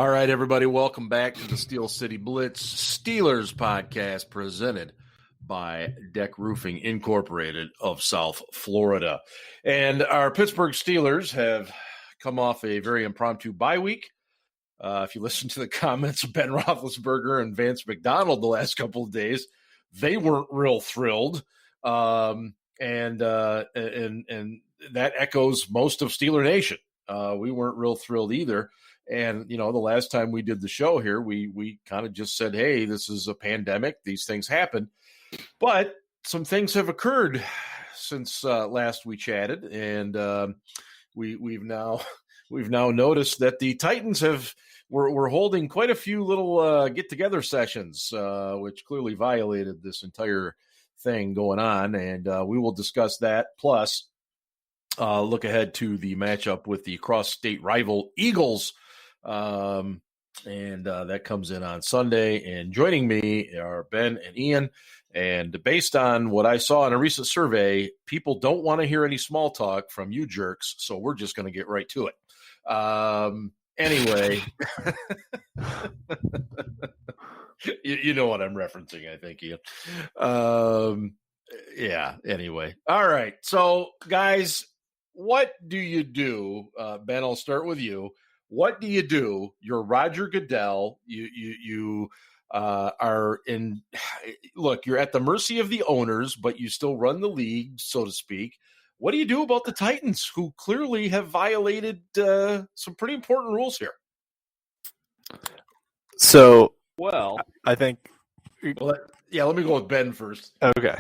All right, everybody, welcome back to the Steel City Blitz Steelers podcast presented by Deck Roofing Incorporated of South Florida. And our Pittsburgh Steelers have come off a very impromptu bye week. If you listen to the comments of Ben Roethlisberger and Vance McDonald the last couple of days, they weren't real thrilled. And that echoes most of Steeler Nation. We weren't real thrilled either. And, the last time we did the show here, we kind of just said, hey, this is a pandemic. These things happen. But some things have occurred since last we chatted. And we've now noticed that the Titans were holding quite a few little get-together sessions, which clearly violated this entire thing going on. And we will discuss that. Plus, look ahead to the matchup with the cross-state rival Eagles. And that comes in on Sunday. And joining me are Ben and Ian. And based on what I saw in a recent survey, people don't want to hear any small talk from you jerks. So we're just going to get right to it. Anyway, you know what I'm referencing, I think, Ian. Yeah, anyway. All right. So, guys, what do you do? Ben, I'll start with you. What do you do? You're Roger Goodell. You are in. Look, you're at the mercy of the owners, but you still run the league, so to speak. What do you do about the Titans, who clearly have violated some pretty important rules here? So, well, I think. Well, let me go with Ben first. Okay.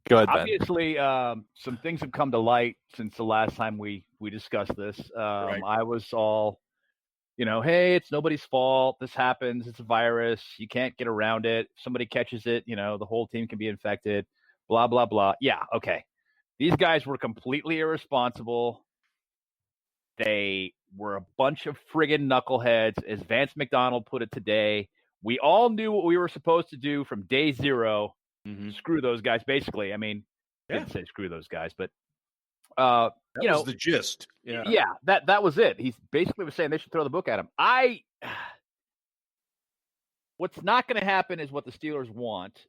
Go ahead, Ben. Obviously, some things have come to light since the last time we discussed this. Right. I was all, hey, it's nobody's fault. This happens. It's a virus. You can't get around it. If somebody catches it, the whole team can be infected. Blah, blah, blah. Yeah, okay. These guys were completely irresponsible. They were a bunch of friggin' knuckleheads, as Vance McDonald put it today. We all knew what we were supposed to do from day zero. Mm-hmm. Screw those guys, basically. I mean, I didn't say screw those guys, but that was the gist. Yeah, that was it. He basically was saying they should throw the book at him. What's not going to happen is what the Steelers want.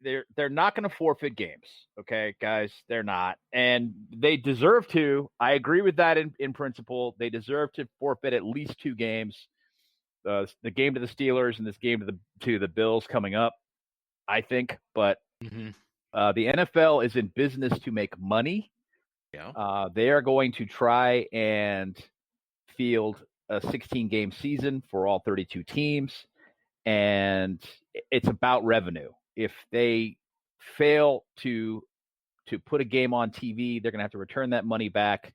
They're not going to forfeit games, okay, guys? They're not, and they deserve to. I agree with that in principle. They deserve to forfeit at least 2 games. The game to the Steelers and this game to the Bills coming up, I think. But the NFL is in business to make money. Yeah. They are going to try and field a 16-game season for all 32 teams, and it's about revenue. If they fail to put a game on TV, they're going to have to return that money back.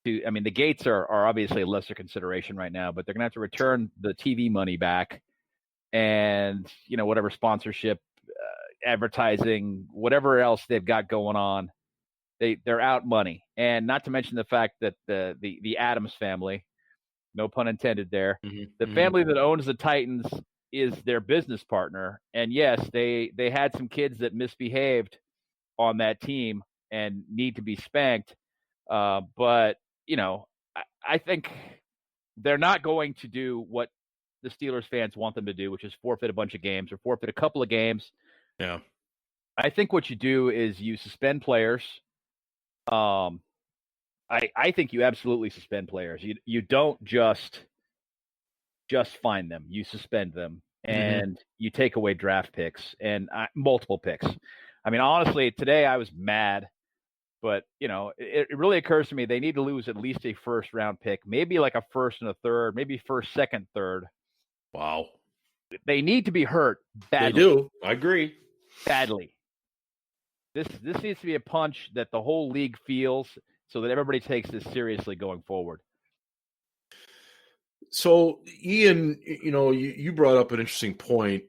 The gates are obviously a lesser consideration right now, but they're going to have to return the TV money back, and whatever sponsorship, advertising, whatever else they've got going on. They're out money, and not to mention the fact that the Adams family, no pun intended there, the family that owns the Titans is their business partner. And yes, they had some kids that misbehaved on that team and need to be spanked. But I think they're not going to do what the Steelers fans want them to do, which is forfeit a bunch of games or forfeit a couple of games. Yeah. I think what you do is you suspend players. I think you absolutely suspend players. You don't just fine them. You suspend them, and you take away draft picks and multiple picks. I mean, honestly, today I was mad, but it really occurs to me they need to lose at least a first round pick, maybe like a first and a third, maybe first, second, third. Wow. They need to be hurt badly. They do. I agree. Badly. This needs to be a punch that the whole league feels, so that everybody takes this seriously going forward. So, Ian, you brought up an interesting point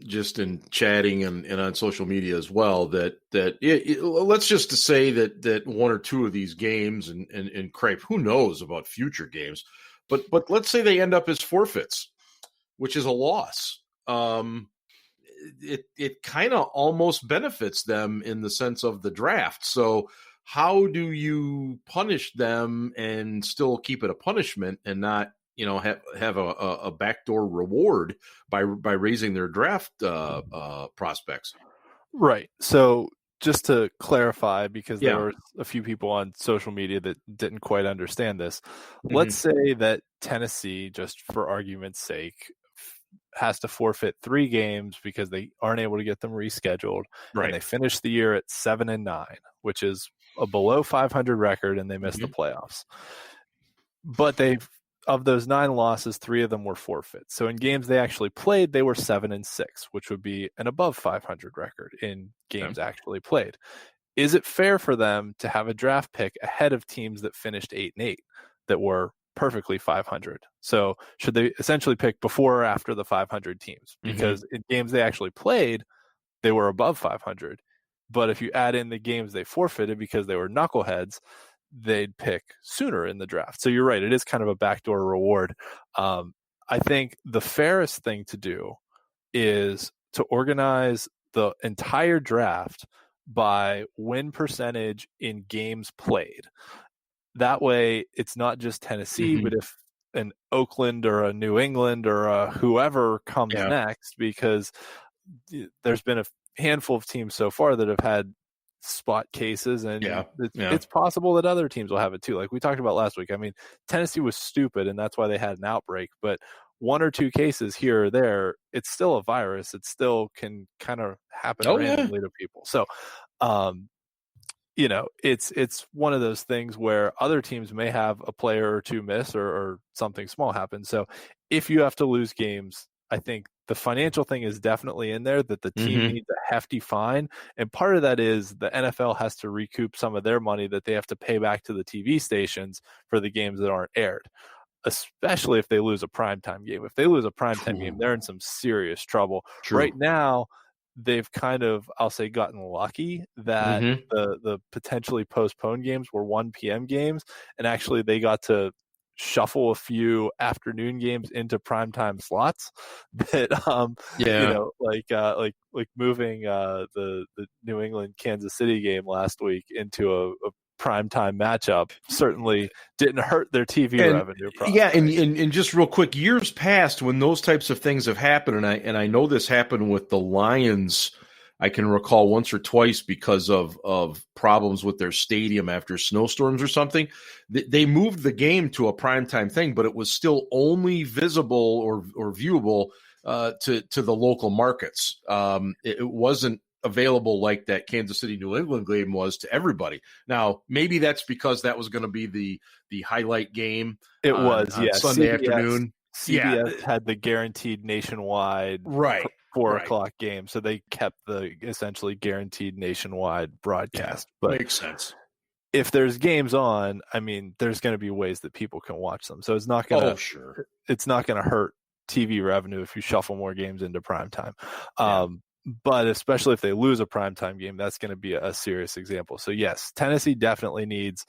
just in chatting and on social media as well, that let's just to say that 1 or 2 of these games and cripe, who knows about future games, but let's say they end up as forfeits, which is a loss. It kind of almost benefits them in the sense of the draft. So how do you punish them and still keep it a punishment and not, have a backdoor reward by raising their draft prospects? Right. So just to clarify, because Yeah. there were a few people on social media that didn't quite understand this, Mm-hmm. let's say that Tennessee, just for argument's sake, has to forfeit 3 games because they aren't able to get them rescheduled, Right. and they finish the year at 7-9, which is a below 500 record, and they miss the playoffs. But of those 9 losses, 3 of them were forfeits. So in games they actually played, they were 7-6, which would be an above 500 record in games actually played. Is it fair for them to have a draft pick ahead of teams that finished 8-8 that were perfectly 500? So should they essentially pick before or after the 500 teams? Because in games they actually played, they were above 500. But if you add in the games they forfeited because they were knuckleheads, they'd pick sooner in the draft. So you're right. It is kind of a backdoor reward. I think the fairest thing to do is to organize the entire draft by win percentage in games played. That way, it's not just Tennessee, but if an Oakland or a New England or a whoever comes next, because there's been a handful of teams so far that have had spot cases, and it's possible that other teams will have it too. Like we talked about last week. I mean, Tennessee was stupid, and that's why they had an outbreak. But 1 or 2 cases here or there, it's still a virus. It still can kind of happen randomly to people. So, it's one of those things where other teams may have a player or 2 miss or something small happen. So if you have to lose games, I think the financial thing is definitely in there, that the team needs a hefty fine. And part of that is the NFL has to recoup some of their money that they have to pay back to the TV stations for the games that aren't aired, especially if they lose a primetime game. If they lose a primetime game, they're in some serious trouble. True. Right now, they've kind of, I'll say, gotten lucky that the potentially postponed games were 1 p.m. games, and actually they got to shuffle a few afternoon games into primetime slots that like moving the New England Kansas City game last week into a primetime matchup certainly didn't hurt their TV revenue prospects. Yeah, and just real quick, years past when those types of things have happened, and I know this happened with the Lions, I can recall once or twice because of problems with their stadium after snowstorms or something. They moved the game to a primetime thing, but it was still only visible or viewable to the local markets. It wasn't available like that Kansas City New England game was to everybody. Now, maybe that's because that was going to be the highlight game. It was, on Sunday afternoon. CBS had the guaranteed nationwide 4 o'clock game, so they kept the essentially guaranteed nationwide broadcast. But makes sense. If there's games on, I mean, there's going to be ways that people can watch them. So it's not going to it's not going to hurt TV revenue if you shuffle more games into primetime. But especially if they lose a primetime game, that's going to be a serious example. So yes, Tennessee definitely needs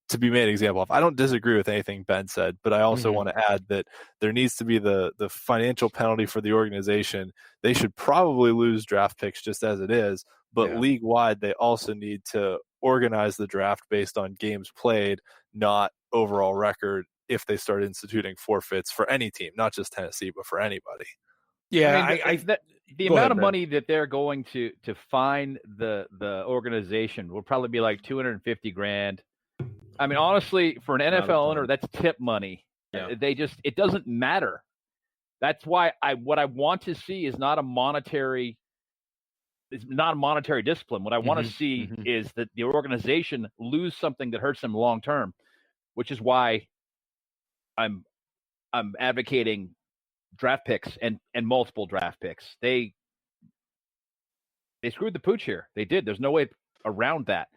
to be made an example of. I don't disagree with anything Ben said, but I also want to add that there needs to be the financial penalty for the organization. They should probably lose draft picks just as it is, but league-wide, they also need to organize the draft based on games played, not overall record, if they start instituting forfeits for any team, not just Tennessee, but for anybody. Yeah, I mean, the amount of money that they're going to fine the organization will probably be like $250,000. I mean, honestly, for an NFL owner, that's tip money. Yeah. It doesn't matter. That's why what I want to see is not a monetary discipline. What I want to see is that the organization lose something that hurts them long term, which is why I'm advocating draft picks and multiple draft picks. They screwed the pooch here. They did. There's no way around that.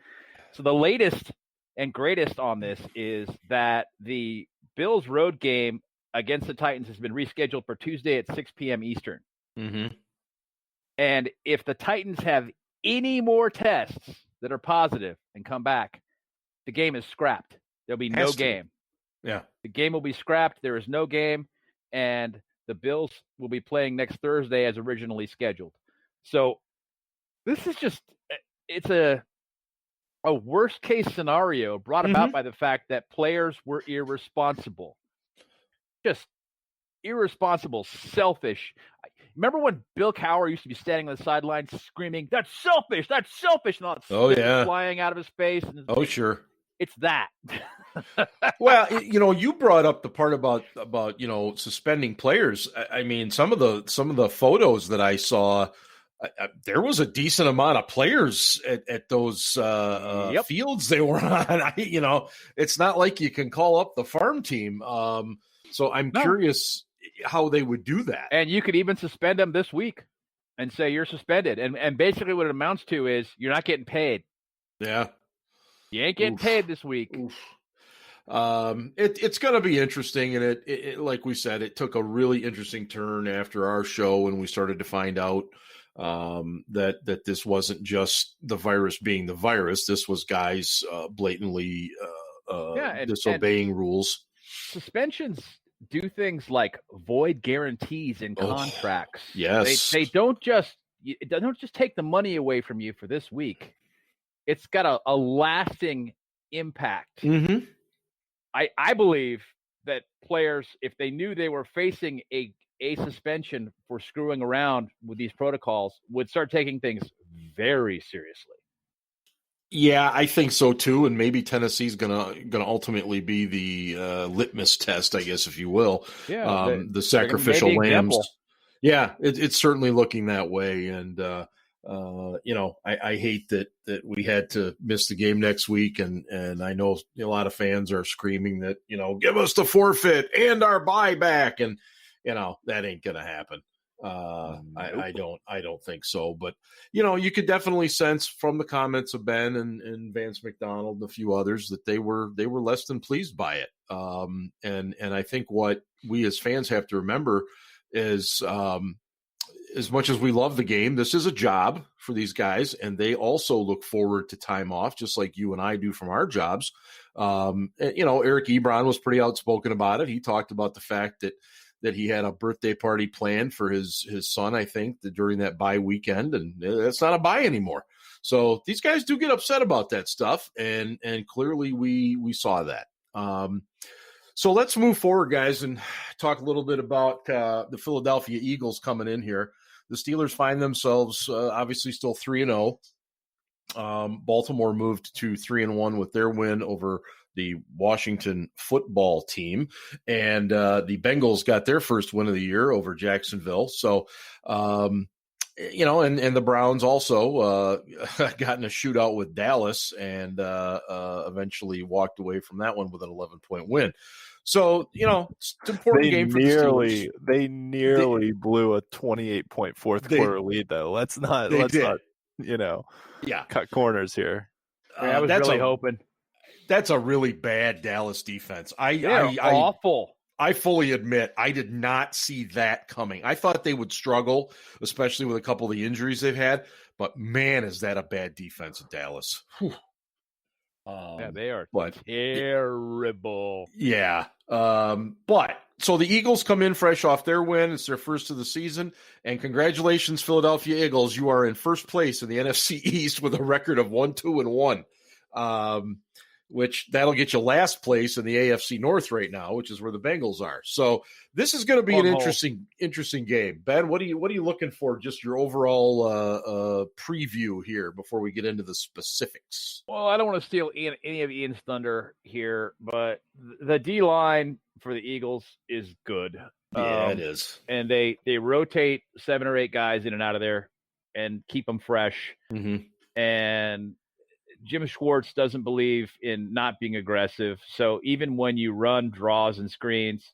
So the latest and greatest on this is that the Bills road game against the Titans has been rescheduled for Tuesday at 6 p.m. Eastern. And if the Titans have any more tests that are positive and come back, the game is scrapped. There'll be no game. Yeah. The game will be scrapped. There is no game. And the Bills will be playing next Thursday as originally scheduled. So this is just, it's a a worst case scenario brought about by the fact that players were irresponsible. Just irresponsible, selfish. Remember when Bill Cowher used to be standing on the sidelines screaming, "That's selfish! That's selfish!" and all that flying out of his face. And sure. It's that. Well, you brought up the part about suspending players. I mean, some of the photos that I saw, there was a decent amount of players at those fields they were on. It's not like you can call up the farm team. So I'm curious how they would do that. And you could even suspend them this week and say you're suspended. And basically what it amounts to is you're not getting paid. Yeah. You ain't getting paid this week. It's going to be interesting. And it, like we said, it took a really interesting turn after our show when we started to find out that this wasn't just the virus being the virus. This was guys blatantly disobeying rules. Suspensions do things like void guarantees in contracts. Yes. They don't just take the money away from you for this week. It's got a lasting impact. Mm-hmm. I believe that players, if they knew they were facing a suspension for screwing around with these protocols, would start taking things very seriously. Yeah, I think so too, and maybe Tennessee's gonna ultimately be the litmus test, I guess, if you will. Yeah, the sacrificial lambs. Yeah, it's certainly looking that way, and I hate that we had to miss the game next week, and I know a lot of fans are screaming that give us the forfeit and our buyback, and that ain't gonna happen. I don't think so, but you could definitely sense from the comments of Ben and Vance McDonald and a few others that they were less than pleased by it. And I think what we as fans have to remember is, as much as we love the game, this is a job for these guys, and they also look forward to time off, just like you and I do from our jobs. Eric Ebron was pretty outspoken about it. He talked about the fact that he had a birthday party planned for his son, I think, during that bye weekend, and that's not a bye anymore. So these guys do get upset about that stuff, and clearly we saw that. So let's move forward, guys, and talk a little bit about the Philadelphia Eagles coming in here. The Steelers find themselves obviously still 3-0. Baltimore moved to 3-1 with their win over the Washington football team, and the Bengals got their first win of the year over Jacksonville. So, and the Browns also got in a shootout with Dallas and eventually walked away from that one with an 11-point win. So, it's an important game for the Steelers. They nearly blew a 28-point fourth quarter lead, though. Let's not cut corners here. I was really hoping. That's a really bad Dallas defense. Awful. I fully admit I did not see that coming. I thought they would struggle, especially with a couple of the injuries they've had. But, man, is that a bad defense at Dallas. They are terrible. Yeah. But so the Eagles come in fresh off their win. It's their first of the season. And congratulations, Philadelphia Eagles. You are in first place in the NFC East with a record of 1-2-1. Which that'll get you last place in the AFC North right now, which is where the Bengals are. So this is going to be an interesting game. Ben, what are you looking for? Just your overall preview here before we get into the specifics. Well, I don't want to steal any of Ian's thunder here, but the D line for the Eagles is good. Yeah, it is. And they rotate 7 or 8 guys in and out of there and keep them fresh. Mm-hmm. And Jim Schwartz doesn't believe in not being aggressive. So even when you run draws and screens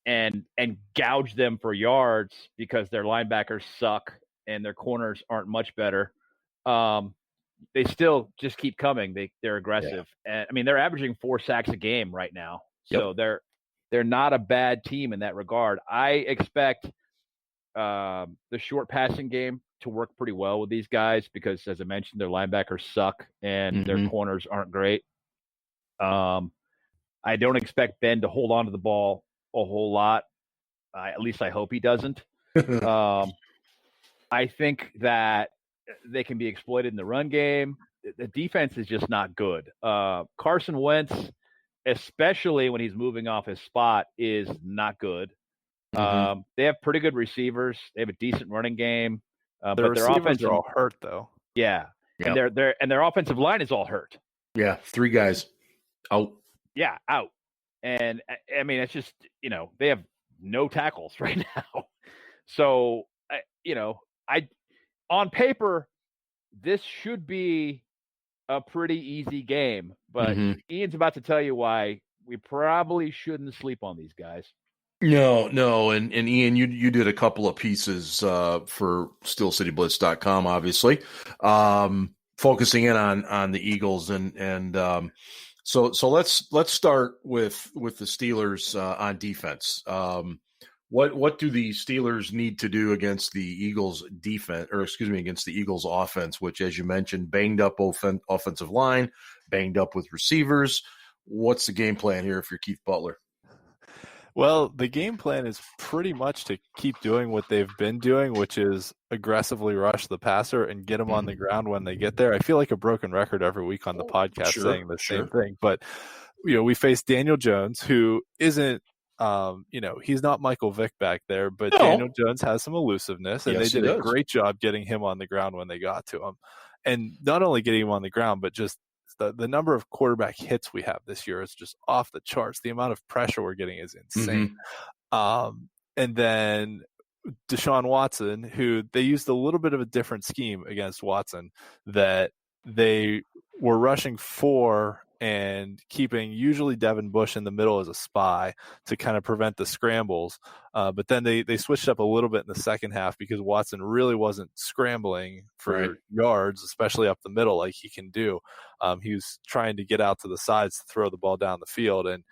and gouge them for yards because their linebackers suck and their corners aren't much better, they still just keep coming. They're aggressive. Yeah. And I mean, they're averaging 4 sacks a game right now. So they're not a bad team in that regard. I expect the short passing game to work pretty well with these guys because, as I mentioned, their linebackers suck and their corners aren't great. I don't expect Ben to hold on to the ball a whole lot. At least I hope he doesn't. I think that they can be exploited in the run game. the defense is just not good. Carson Wentz, especially when he's moving off his spot, is not good. Mm-hmm. They have pretty good receivers. They have a decent running game, The but their receivers offensive, are all hurt though. yeah, Yep. and their offensive line is all hurt. Yeah, 3 guys out. Yeah, out. And I mean, it's just, they have no tackles right now. So, on paper, this should be a pretty easy game, but Ian's about to tell you why we probably shouldn't sleep on these guys. No, and Ian, you did a couple of pieces for SteelCityBlitz.com, obviously, focusing in on the Eagles, and so let's start with the Steelers on defense. What do the Steelers need to do against the Eagles defense, against the Eagles offense, which, as you mentioned, banged up offensive line, banged up with receivers? What's the game plan here if you're Keith Butler? Well, the game plan is pretty much to keep doing what they've been doing, which is aggressively rush the passer and get them on the ground when they get there. I feel like a broken record every week on the podcast saying the same thing. But, we face Daniel Jones, who isn't, he's not Michael Vick back there, but Daniel Jones has some elusiveness, and they did a great job getting him on the ground when they got to him. And not only getting him on the ground, but just the number of quarterback hits we have this year is just off the charts. The amount of pressure we're getting is insane. And then Deshaun Watson, who they used a little bit of a different scheme against Watson, that they were rushing 4 and keeping usually Devin Bush in the middle as a spy to kind of prevent the scrambles. But then they switched up a little bit in the second half because Watson really wasn't scrambling for yards, especially up the middle like he can do. He was trying to get out to the sides to throw the ball down the field. And,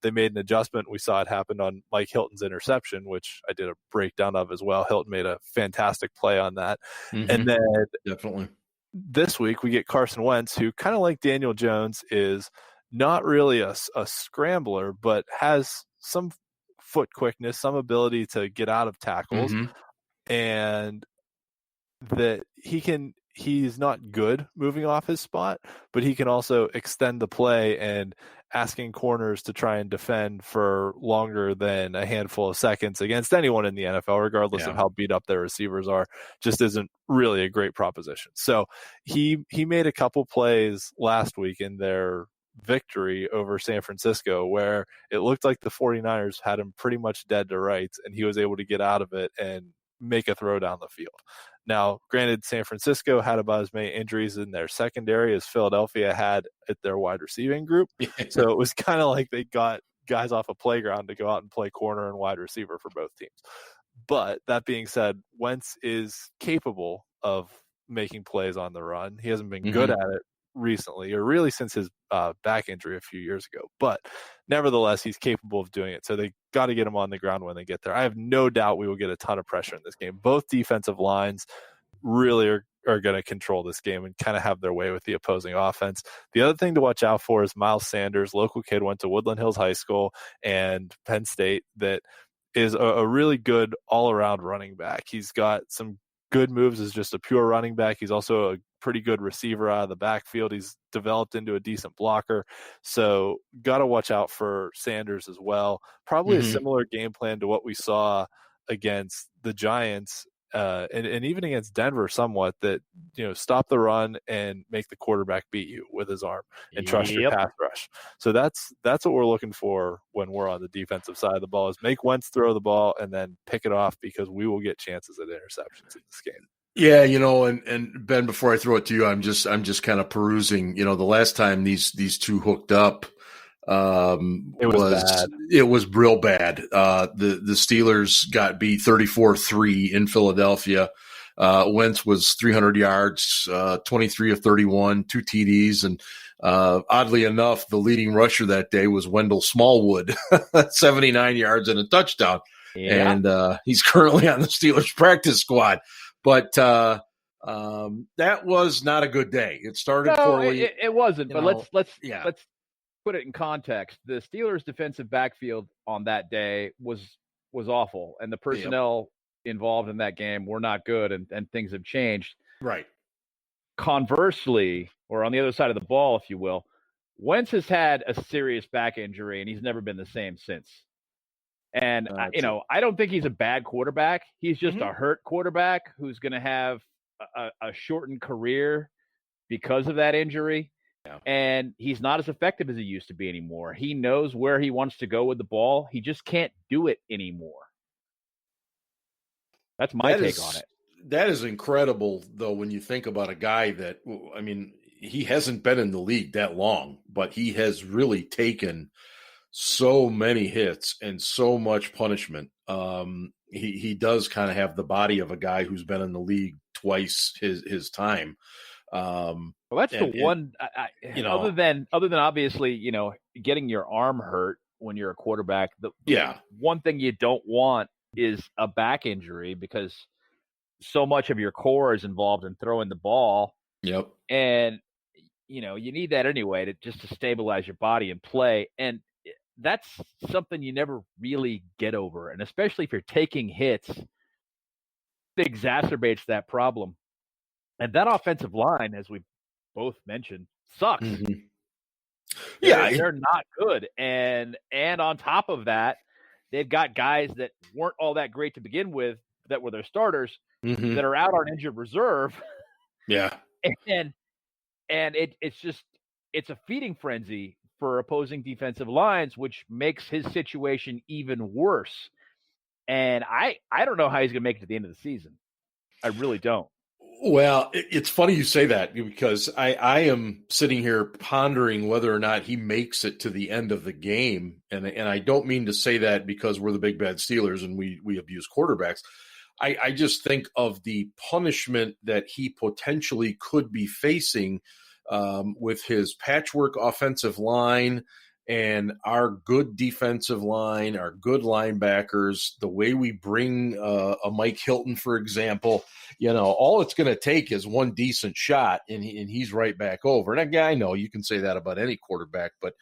they made an adjustment. We saw it happen on Mike Hilton's interception, which I did a breakdown of as well. Hilton made a fantastic play on that. And then definitely this week we get Carson Wentz, who kind of like Daniel Jones is not really a scrambler, but has some foot quickness, some ability to get out of tackles, and that he's not good moving off his spot, but he can also extend the play and asking corners to try and defend for longer than a handful of seconds against anyone in the NFL, regardless of how beat up their receivers are, just isn't really a great proposition. So he made a couple plays last week in their victory over San Francisco where it looked like the 49ers had him pretty much dead to rights, and he was able to get out of it and make a throw down the field. Now, granted, San Francisco had about as many injuries in their secondary as Philadelphia had at their wide receiving group. So it was kind of like they got guys off a playground to go out and play corner and wide receiver for both teams. But that being said, Wentz is capable of making plays on the run. He hasn't been good at it recently, or really since his back injury a few years ago. But nevertheless, he's capable of doing it. So they got to get him on the ground when they get there. I have no doubt we will get a ton of pressure in this game. Both defensive lines really are going to control this game and kind of have their way with the opposing offense. The other thing to watch out for is Miles Sanders, local kid, went to Woodland Hills High School and Penn State, that is a really good all-around running back. He's got some good moves as just a pure running back. He's also a pretty good receiver out of the backfield. He's developed into a decent blocker. So got to watch out for Sanders as well. Probably a similar game plan to what we saw against the Giants and even against Denver somewhat, that, stop the run and make the quarterback beat you with his arm and trust your pass rush. So that's what we're looking for when we're on the defensive side of the ball, is make Wentz throw the ball and then pick it off, because we will get chances at interceptions in this game. Yeah, and Ben, before I throw it to you, I'm just kind of perusing. The last time these two hooked up, it was real bad. The Steelers got beat 34-3 in Philadelphia. Wentz was 300 yards, 23 of 31, 2 TDs, and oddly enough, the leading rusher that day was Wendell Smallwood, 79 yards and a touchdown. Yeah. And he's currently on the Steelers practice squad. But that was not a good day. It started poorly. It wasn't. But let's put it in context. The Steelers' defensive backfield on that day was awful, and the personnel involved in that game were not good, and things have changed. Right. Conversely, or on the other side of the ball, if you will. Wentz has had a serious back injury, and he's never been the same since. And, I don't think he's a bad quarterback. He's just a hurt quarterback who's going to have a shortened career because of that injury. Yeah. And he's not as effective as he used to be anymore. He knows where he wants to go with the ball. He just can't do it anymore. That's my take on it. That is incredible, though, when you think about a guy that, he hasn't been in the league that long, but he has really taken so many hits and so much punishment. He does kind of have the body of a guy who's been in the league twice his time. Well, that's one. Other than obviously, getting your arm hurt when you're a quarterback. The one thing you don't want is a back injury, because so much of your core is involved in throwing the ball. Yep. And you need that anyway to stabilize your body and play. And that's something you never really get over. And especially if you're taking hits, it exacerbates that problem. And that offensive line, as we both mentioned, sucks. Mm-hmm. They're not good. And on top of that, they've got guys that weren't all that great to begin with, that were their starters, that are out on injured reserve. Yeah. And it's a feeding frenzy for opposing defensive lines, which makes his situation even worse. And I don't know how he's going to make it to the end of the season. I really don't. Well, it's funny you say that, because I am sitting here pondering whether or not he makes it to the end of the game. And I don't mean to say that because we're the big bad Steelers and we abuse quarterbacks. I just think of the punishment that he potentially could be facing with his patchwork offensive line and our good defensive line, our good linebackers, the way we bring a Mike Hilton, for example. All it's going to take is one decent shot, and he's right back over. And again, I know you can say that about any quarterback, but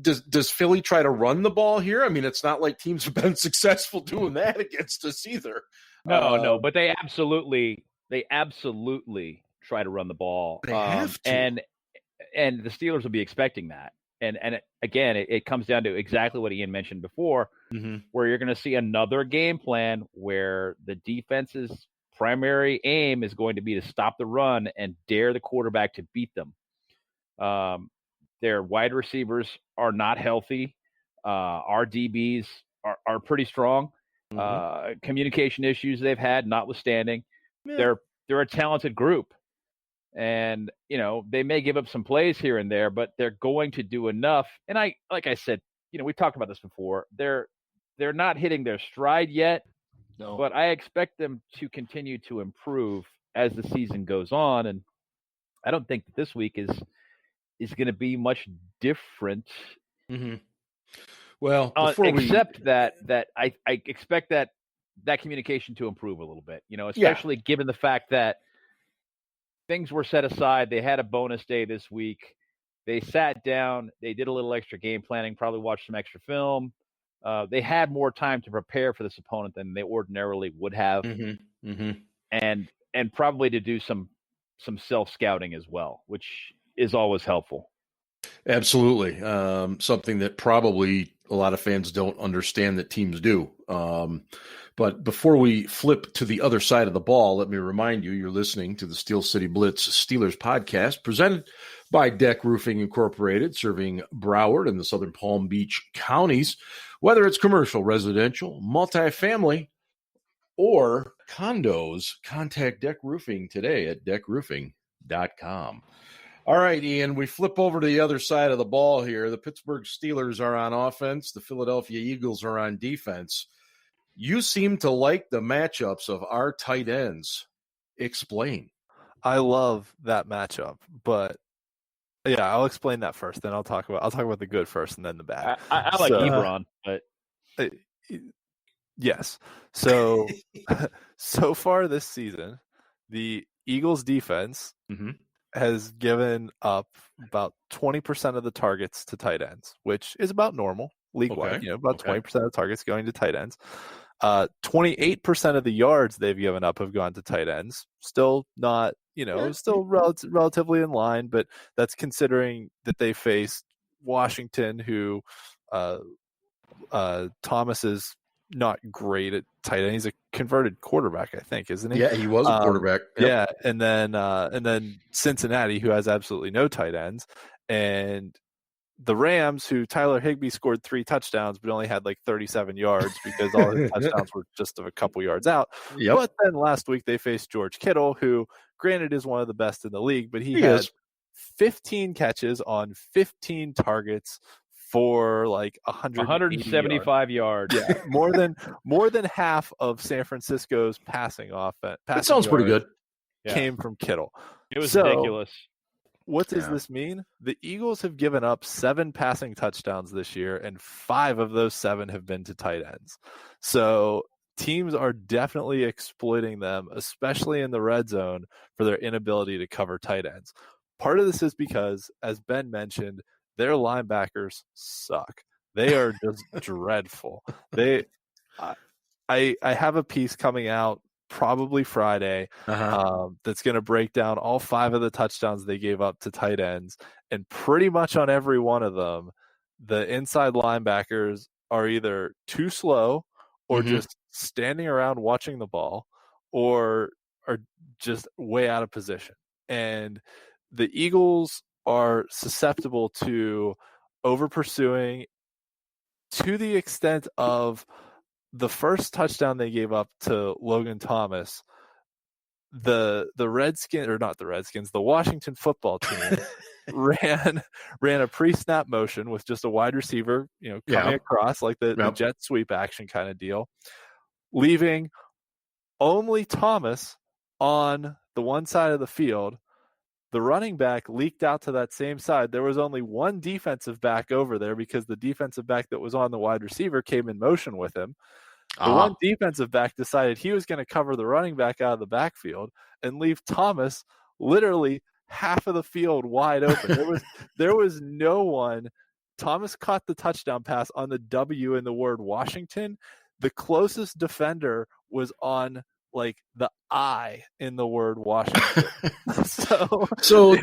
does Philly try to run the ball here? I mean, it's not like teams have been successful doing that against us either. No, but they absolutely try to run the ball. They have to. And the Steelers will be expecting that. And again, it comes down to exactly what Ian mentioned before, where you're going to see another game plan where the defense's primary aim is going to be to stop the run and dare the quarterback to beat them. Their wide receivers are not healthy. Our DBs are pretty strong. Communication issues they've had notwithstanding, they're a talented group. And, they may give up some plays here and there, but they're going to do enough. And like I said, we talked about this before. They're not hitting their stride yet, but I expect them to continue to improve as the season goes on. And I don't think that this week is going to be much different. Well, except that I expect that communication to improve a little bit, especially given the fact that things were set aside. They had a bonus day this week. They sat down. They did a little extra game planning, probably watched some extra film. They had more time to prepare for this opponent than they ordinarily would have. And probably to do some self-scouting as well, which is always helpful. Absolutely. Something that probably a lot of fans don't understand that teams do. But before we flip to the other side of the ball, let me remind you, you're listening to the Steel City Blitz Steelers podcast, presented by Deck Roofing Incorporated, serving Broward and the Southern Palm Beach counties. Whether it's commercial, residential, multifamily, or condos, contact Deck Roofing today at deckroofing.com. All right, Ian, we flip over to the other side of the ball here. The Pittsburgh Steelers are on offense. The Philadelphia Eagles are on defense. You seem to like the matchups of our tight ends. Explain. I love that matchup, but I'll explain that first. Then I'll talk about the good first, and then the bad. I like Ebron, but yes. So so far this season, the Eagles defense has given up about 20% of the targets to tight ends, which is about normal league-wide. About 20% of the targets going to tight ends. 28% of the yards they've given up have gone to tight ends. Still not, still relatively in line, but that's considering that they faced Washington, who Thomas is not great at tight end. He's a converted quarterback, I think, isn't he? Yeah, he was a quarterback. Yep. Yeah, and then Cincinnati, who has absolutely no tight ends, and the Rams, who Tyler Higbee scored 3 touchdowns but only had like 37 yards because all his touchdowns were just a couple yards out. Yep. But then last week they faced George Kittle, who granted is one of the best in the league, but he had 15 catches on 15 targets for like 175 yards. Yeah, more than half of San Francisco's passing offense. That sounds pretty good. Came from Kittle. It was ridiculous. What does this mean? The Eagles have given up 7 passing touchdowns this year, and 5 of those 7 have been to tight ends. So teams are definitely exploiting them, especially in the red zone, for their inability to cover tight ends. Part of this is because, as Ben mentioned, their linebackers suck. They are just dreadful. I have a piece coming out probably Friday that's going to break down all 5 of the touchdowns they gave up to tight ends, and pretty much on every one of them, the inside linebackers are either too slow or just standing around watching the ball, or are just way out of position. And the Eagles are susceptible to over pursuing to the extent of the first touchdown they gave up to Logan Thomas. The Washington football team ran a pre-snap motion with just a wide receiver, coming across like the jet sweep action kind of deal, leaving only Thomas on the one side of the field. The running back leaked out to that same side. There was only one defensive back over there because the defensive back that was on the wide receiver came in motion with him. The one defensive back decided he was going to cover the running back out of the backfield and leave Thomas literally half of the field wide open. There was no one. Thomas caught the touchdown pass on the W in the word Washington. The closest defender was on like the I in the word Washington. so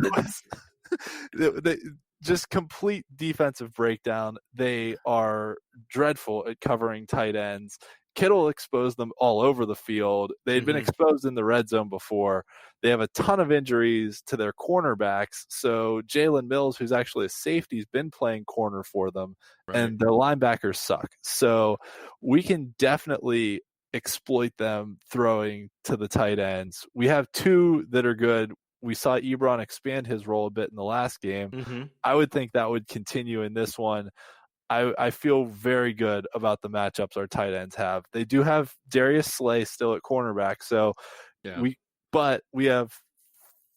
they just complete defensive breakdown. They are dreadful at covering tight ends. Kittle exposed them all over the field. They'd been exposed in the red zone before. They have a ton of injuries to their cornerbacks. So Jalen Mills, who's actually a safety, has been playing corner for them, and their linebackers suck. So we can definitely exploit them throwing to the tight ends. We have 2 that are good. We saw Ebron expand his role a bit in the last game. I would think that would continue in this one. I feel very good about the matchups our tight ends have. They do have Darius Slay still at cornerback, so we have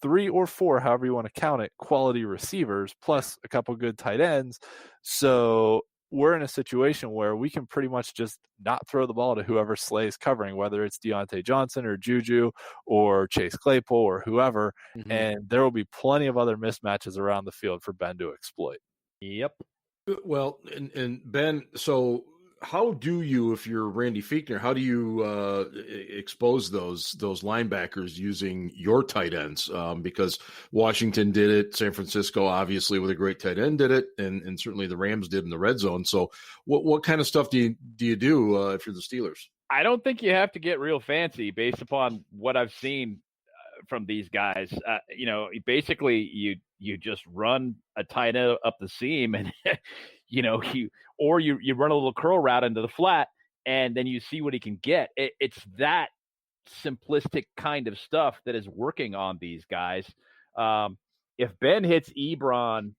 3 or 4, however you want to count it, quality receivers plus a couple good tight ends. So we're in a situation where we can pretty much just not throw the ball to whoever Slay's covering, whether it's Deontay Johnson or Juju or Chase Claypool or whoever, and there will be plenty of other mismatches around the field for Ben to exploit. Yep. Well, and Ben, so how do you, if you're Randy Fichtner, how do you expose those linebackers using your tight ends? Because Washington did it, San Francisco obviously with a great tight end did it, and certainly the Rams did in the red zone. So what kind of stuff do you do if you're the Steelers? I don't think you have to get real fancy based upon what I've seen from these guys. Basically you just run a tight end up the seam, and you run a little curl route into the flat, and then you see what he can get. It's that simplistic kind of stuff that is working on these guys. If Ben hits Ebron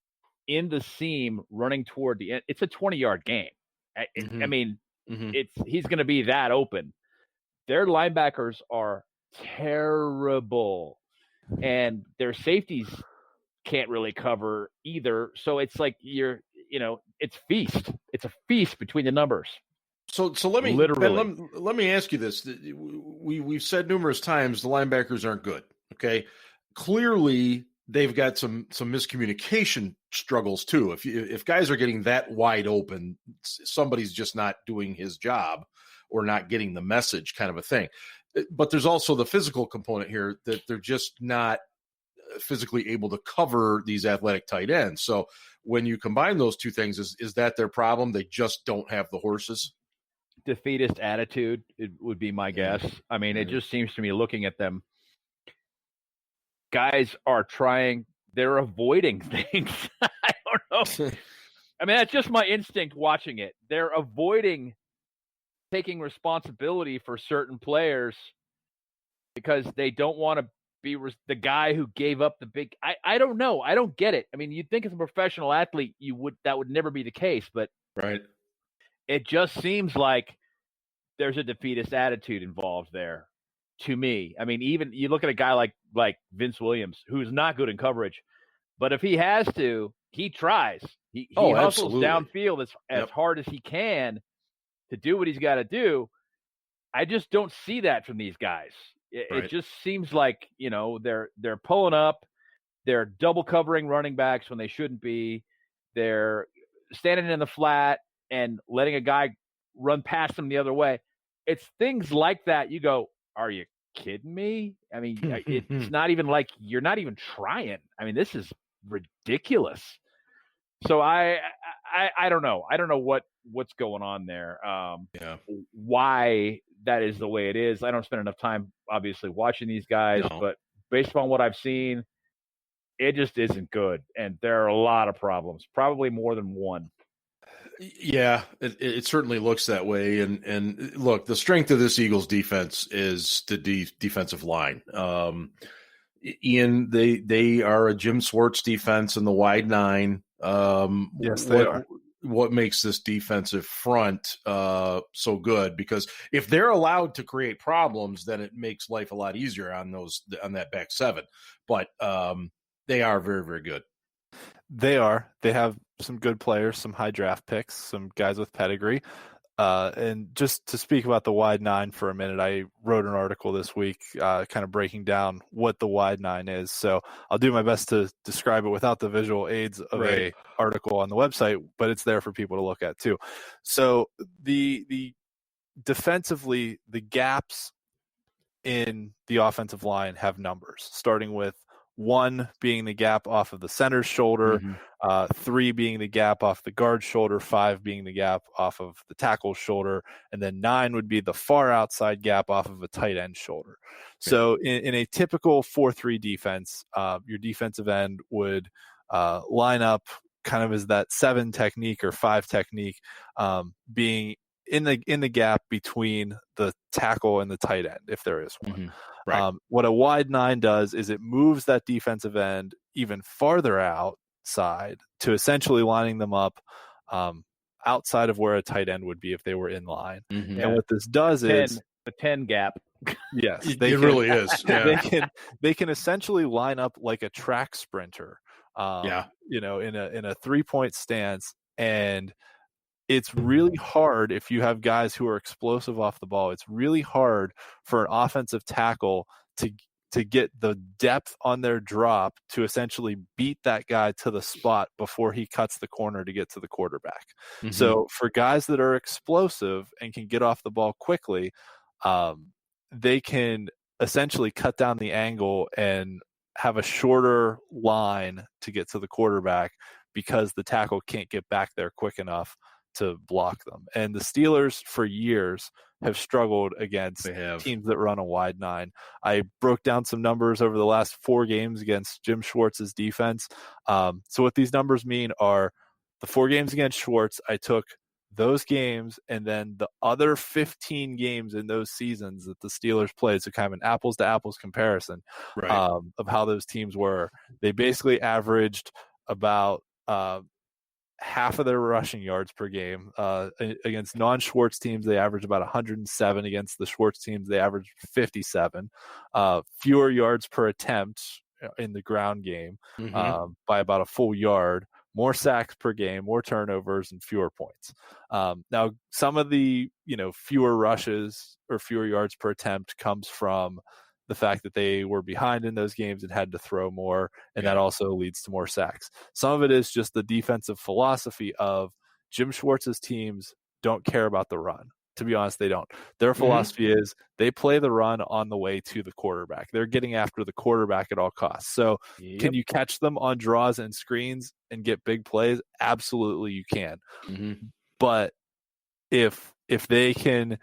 in the seam running toward the end, it's a 20-yard game. I mean, he's going to be that open. Their linebackers are terrible, and their safeties can't really cover either. So it's like it's feast. It's a feast between the numbers. So let me literally let me ask you this. We've said numerous times the linebackers aren't good. Okay, clearly they've got some miscommunication struggles too. If guys are getting that wide open, somebody's just not doing his job, or not getting the message kind of a thing. But there's also the physical component here that they're just not physically able to cover these athletic tight ends. So when you combine those two things, is that their problem? They just don't have the horses? Defeatist attitude, it would be my guess. I mean, it just seems to me, looking at them, guys are trying, they're avoiding things. I don't know. I mean, that's just my instinct watching it. They're avoiding taking responsibility for certain players because they don't want to be the guy who gave up the big. I don't know. I don't get it. I mean, you'd think as a professional athlete, that would never be the case, but right. It just seems like there's a defeatist attitude involved there to me. I mean, even you look at a guy like Vince Williams, who's not good in coverage, but if he has to, he tries. He hustles downfield as hard as he can to do what he's got to do. I just don't see that from these guys. It just seems like, they're pulling up, they're double covering running backs when they shouldn't be. They're standing in the flat and letting a guy run past them the other way. It's things like that. You go, are you kidding me? I mean, it's not even like you're not even trying. I mean, this is ridiculous. So I don't know. I don't know what's going on there. Why that is the way it is. I don't spend enough time, obviously, watching these guys, but based upon what I've seen, it just isn't good. And there are a lot of problems, probably more than one. Yeah, it certainly looks that way. And look, the strength of this Eagles defense is the defensive line. Ian, they are a Jim Schwartz defense in the wide nine. Yes, they are. What makes this defensive front so good? Because if they're allowed to create problems, then it makes life a lot easier on that back seven. But they are very, very good. They are. They have some good players, some high draft picks, some guys with pedigree. And just to speak about the wide nine for a minute, I wrote an article this week kind of breaking down what the wide nine is. So I'll do my best to describe it without the visual aids of a article on the website, but it's there for people to look at too. So the defensively, the gaps in the offensive line have numbers, starting with 1 being the gap off of the center's shoulder, 3 being the gap off the guard's shoulder, 5 being the gap off of the tackle's shoulder, and then 9 would be the far outside gap off of a tight end shoulder. So in a typical 4-3 defense, your defensive end would line up kind of as that 7 technique or 5 technique, being in the gap between the tackle and the tight end, if there is one. What a wide 9 does is it moves that defensive end even farther outside to essentially lining them up outside of where a tight end would be if they were in line. And what this does is the 10 gap. Yes, it really is. Yeah. They can essentially line up like a track sprinter. In a 3-point stance, and it's really hard if you have guys who are explosive off the ball. It's really hard for an offensive tackle to get the depth on their drop to essentially beat that guy to the spot before he cuts the corner to get to the quarterback. So for guys that are explosive and can get off the ball quickly, they can essentially cut down the angle and have a shorter line to get to the quarterback because the tackle can't get back there quick enough to block them. And the Steelers for years have struggled against teams that run a wide 9. I broke down some numbers over the last 4 games against Jim Schwartz's defense. So what these numbers mean are the 4 games against Schwartz, I took those games and then the other 15 games in those seasons that the Steelers played. So kind of an apples to apples comparison of how those teams were. They basically averaged about half of their rushing yards per game. Against non-Schwartz teams, they average about 107. Against the Schwartz teams, they average 57. Fewer yards per attempt in the ground game by about a full yard. More sacks per game, more turnovers, and fewer points. Now, some of the fewer rushes or fewer yards per attempt comes from the fact that they were behind in those games and had to throw more, and that also leads to more sacks. Some of it is just the defensive philosophy of Jim Schwartz's teams don't care about the run. to be honest, they don't. Their philosophy is they play the run on the way to the quarterback. They're getting after the quarterback at all costs. So can you catch them on draws and screens and get big plays? Absolutely you can. But if they can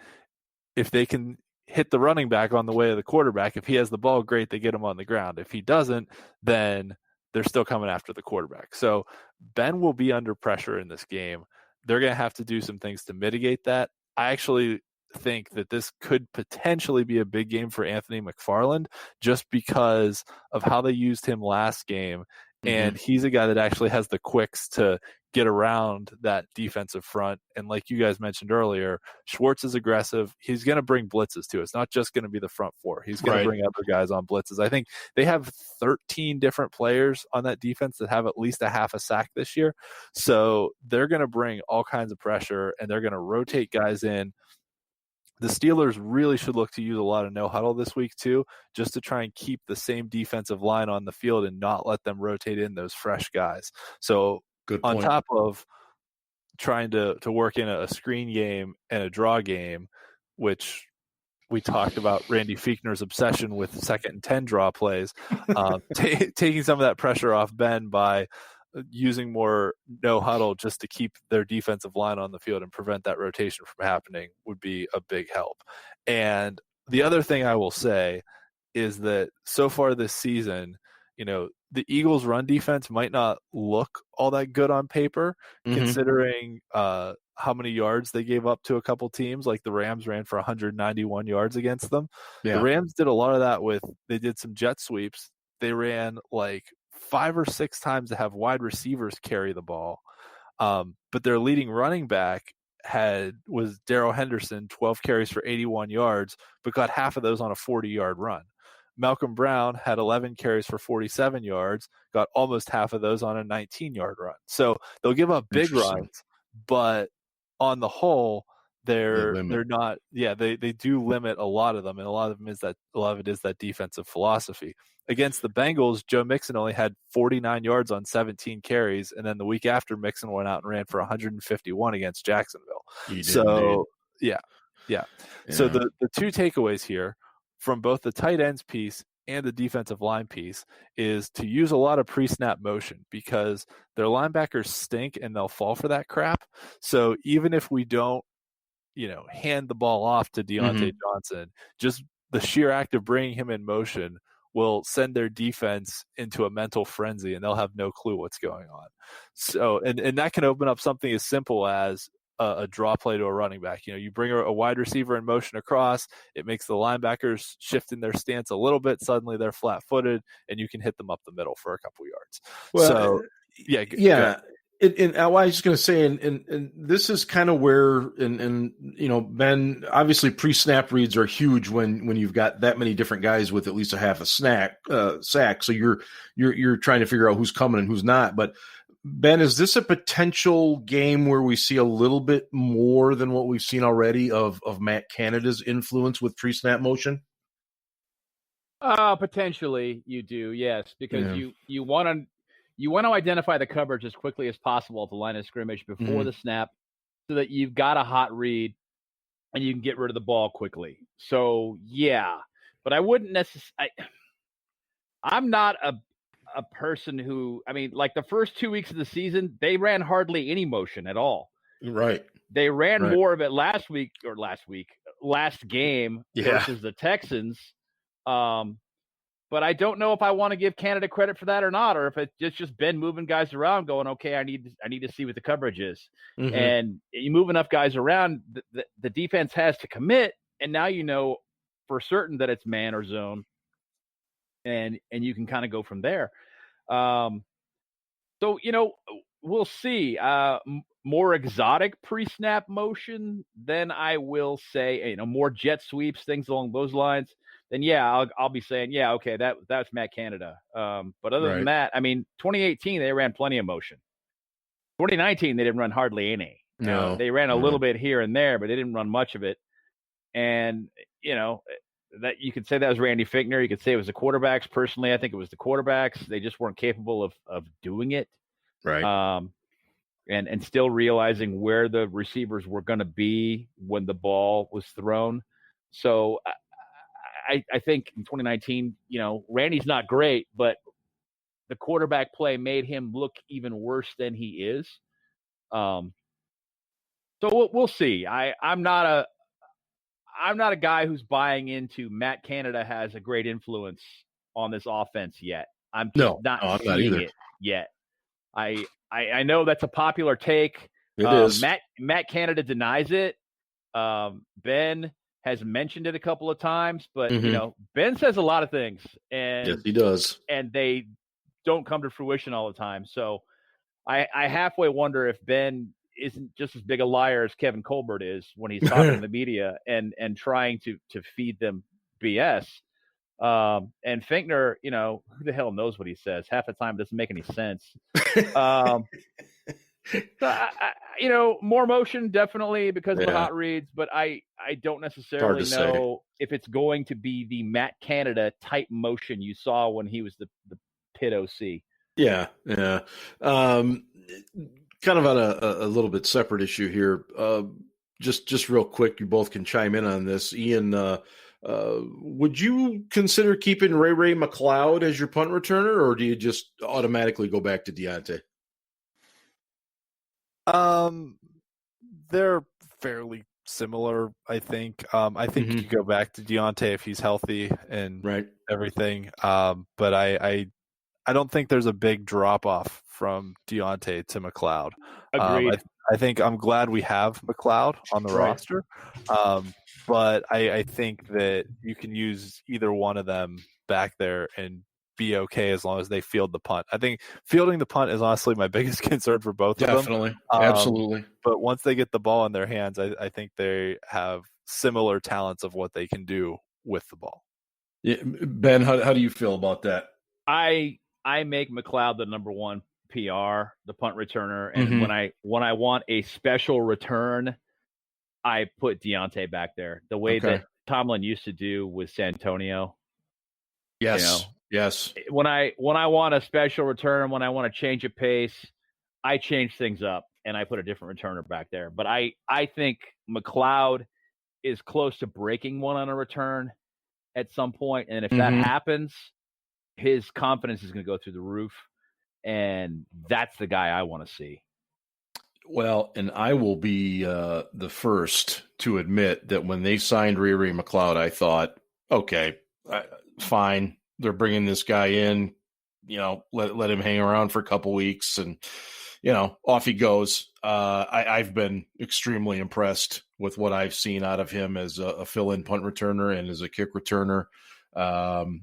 hit the running back on the way of the quarterback, if he has the ball, great, they get him on the ground. If he doesn't, then they're still coming after the quarterback. So Ben will be under pressure in this game. They're going to have to do some things to mitigate that. I actually think that this could potentially be a big game for Anthony McFarland just because of how they used him last game. And he's a guy that actually has the quicks to get around that defensive front. And like you guys mentioned earlier, Schwartz is aggressive. He's going to bring blitzes too. It's not just going to be the front four. He's going to bring other guys on blitzes. I think they have 13 different players on that defense that have at least a half a sack this year. So they're going to bring all kinds of pressure and they're going to rotate guys in. The Steelers really should look to use a lot of no huddle this week too, just to try and keep the same defensive line on the field and not let them rotate in those fresh guys. So on top of trying to work in a screen game and a draw game, which we talked about Randy Fiechner's obsession with 2nd and 10 draw plays, taking some of that pressure off Ben by using more no huddle just to keep their defensive line on the field and prevent that rotation from happening would be a big help. And the other thing I will say is that so far this season, the Eagles' run defense might not look all that good on paper, considering how many yards they gave up to a couple teams. Like the Rams ran for 191 yards against them. The Rams did a lot of that they did some jet sweeps. They ran like 5 or 6 times to have wide receivers carry the ball. But their leading running back was Darrell Henderson, 12 carries for 81 yards, but got half of those on a 40-yard run. Malcolm Brown had 11 carries for 47 yards, got almost half of those on a 19-yard run. So they'll give up big runs, but on the whole, they're not. Yeah, they do limit a lot of them, and a lot of it is that defensive philosophy. Against the Bengals, Joe Mixon only had 49 yards on 17 carries, and then the week after, Mixon went out and ran for 151 against Jacksonville. Yeah. So the two takeaways here from both the tight ends piece and the defensive line piece is to use a lot of pre-snap motion because their linebackers stink and they'll fall for that crap. So even if we don't, hand the ball off to Deontay Johnson, just the sheer act of bringing him in motion will send their defense into a mental frenzy and they'll have no clue what's going on. So, and that can open up something as simple as a draw play to a running back. You bring a wide receiver in motion across, it makes the linebackers shift in their stance a little bit. Suddenly they're flat footed and you can hit them up the middle for a couple yards. Well, And I was just going to say, and this is kind of where, Ben, obviously pre-snap reads are huge when you've got that many different guys with at least a half a sack. So you're trying to figure out who's coming and who's not. But Ben, is this a potential game where we see a little bit more than what we've seen already of Matt Canada's influence with pre-snap motion? Potentially you do, yes, because you want to identify the coverage as quickly as possible at the line of scrimmage before the snap so that you've got a hot read and you can get rid of the ball quickly. So, yeah, but I wouldn't necessarily – I'm not a person who – like the first 2 weeks of the season, they ran hardly any motion at all. Right. They ran more of it last game versus the Texans. But I don't know if I want to give Canada credit for that or not, or if it's just Ben moving guys around going, okay, I need to see what the coverage is. And you move enough guys around, the defense has to commit, and now you know for certain that it's man or zone, and you can kind of go from there. So, we'll see. More exotic pre-snap motion, then I will say, more jet sweeps, things along those lines. Then I'll be saying, okay, that's Matt Canada. But other than that, 2018 they ran plenty of motion. 2019 they didn't run hardly any. No, they ran a little bit here and there, but they didn't run much of it. And that you could say that was Randy Fichtner. You could say it was the quarterbacks. Personally, I think it was the quarterbacks. They just weren't capable of doing it. Right. and still realizing where the receivers were going to be when the ball was thrown. So I think in 2019, Randy's not great, but the quarterback play made him look even worse than he is. So we'll see. I'm not a guy who's buying into Matt Canada has a great influence on this offense yet. I'm just not seeing it yet. I know that's a popular take. It is. Matt Canada denies it. Ben has mentioned it a couple of times, but Ben says a lot of things, and yes, he does, and they don't come to fruition all the time. So I halfway wonder if Ben isn't just as big a liar as Kevin Colbert is when he's talking to the media and trying to feed them BS. And Finkner, who the hell knows what he says? Half the time it doesn't make any sense. So more motion definitely because of the hot reads, but I don't necessarily know if it's going to be the Matt Canada type motion you saw when he was the Pitt OC. Yeah. Kind of on a little bit separate issue here. Just real quick, you both can chime in on this. Ian, would you consider keeping Ray McLeod as your punt returner, or do you just automatically go back to Deontay? They're fairly similar, I think. I think you go back to Deontay if he's healthy and everything. But I don't think there's a big drop off from Deontay to McLeod. Agreed. I think I'm glad we have McLeod on the roster. But I think that you can use either one of them back there and be okay as long as they field the punt. I think fielding the punt is honestly my biggest concern for both of them. Definitely. Absolutely. But once they get the ball in their hands, I think they have similar talents of what they can do with the ball. Yeah, Ben, how do you feel about that? I make McLeod the number one PR, the punt returner, and when I want a special return, I put Deontay back there. The way that Tomlin used to do with Santonio. Yes. Yes. When I want a special return, when I want to change a pace, I change things up and I put a different returner back there. But I think McLeod is close to breaking one on a return at some point, and if that happens, his confidence is going to go through the roof, and that's the guy I want to see. Well, and I will be the first to admit that when they signed Ray McLeod, I thought, okay, fine. They're bringing this guy in, let him hang around for a couple weeks and, off he goes. I've been extremely impressed with what I've seen out of him as a fill-in punt returner and as a kick returner.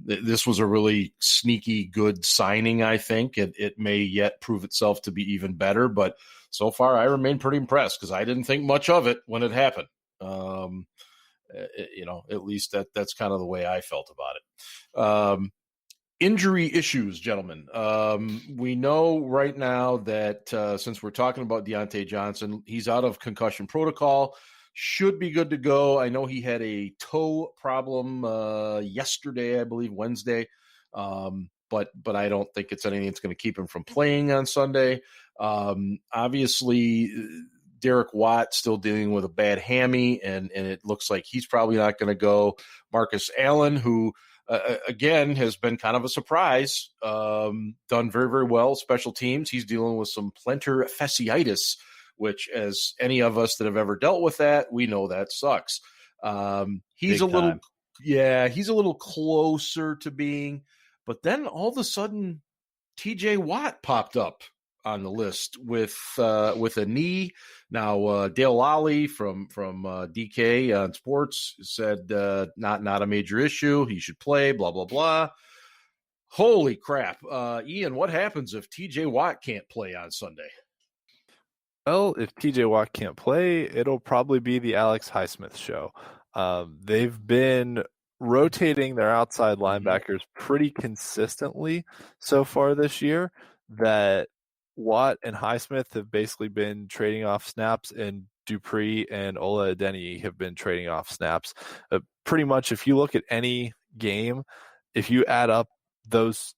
This was a really sneaky good signing, I think. It may yet prove itself to be even better, but so far I remain pretty impressed because I didn't think much of it when it happened. At least that's kind of the way I felt about it. Injury issues, gentlemen. We know right now that since we're talking about Deontay Johnson, he's out of concussion protocol, should be good to go. I know he had a toe problem yesterday, I believe Wednesday, but I don't think it's anything that's going to keep him from playing on Sunday. Obviously, Derek Watt still dealing with a bad hammy, and it looks like he's probably not going to go. Marcus Allen, who again has been kind of a surprise, done very, very well special teams. He's dealing with some plantar fasciitis, which, as any of us that have ever dealt with that, we know that sucks. He's a little closer to being, but then all of a sudden, TJ Watt popped up on the list with a knee. Now, Dale Lally from DK on Sports said not a major issue. He should play, blah, blah, blah. Holy crap. Ian, what happens if TJ Watt can't play on Sunday? Well, if TJ Watt can't play, it'll probably be the Alex Highsmith show. They've been rotating their outside linebackers pretty consistently so far this year, that Watt and Highsmith have basically been trading off snaps, and Dupree and Ola Adeniyi have been trading off snaps. Pretty much, if you look at any game, if you add up those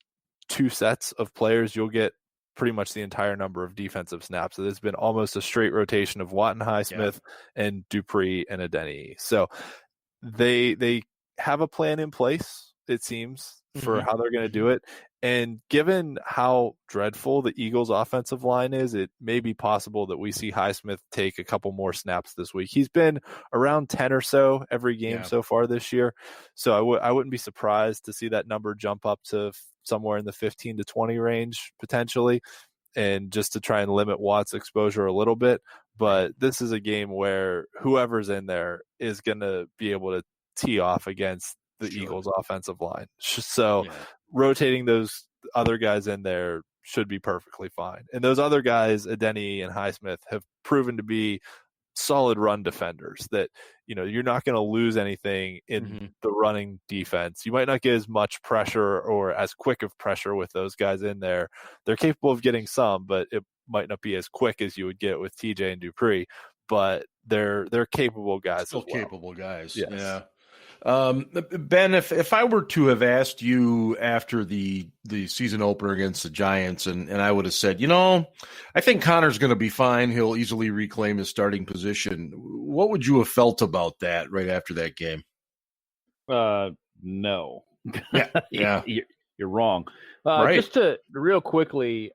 two sets of players, you'll get pretty much the entire number of defensive snaps. So there's been almost a straight rotation of Watt and Highsmith and Dupree and Adeni. So they have a plan in place, it seems, for how they're going to do it. And given how dreadful the Eagles' offensive line is, it may be possible that we see Highsmith take a couple more snaps this week. He's been around 10 or so every game so far this year. So I wouldn't be surprised to see that number jump up to somewhere in the 15 to 20 range potentially, and just to try and limit Watt's exposure a little bit. But this is a game where whoever's in there is going to be able to tee off against the Eagles' offensive line. So rotating those other guys in there should be perfectly fine. And those other guys, Adeni and Highsmith, have proven to be solid run defenders that, you're not going to lose anything in the running defense. You might not get as much pressure or as quick of pressure with those guys in there. They're capable of getting some, but it might not be as quick as you would get with TJ and Dupree, but they're capable guys. Still as well. Capable guys. Yes. Yeah. Ben, if I were to have asked you after the season opener against the Giants, and I would have said, I think Connor's going to be fine. He'll easily reclaim his starting position. What would you have felt about that right after that game? No. Yeah. You're wrong. Right. Just to real quickly,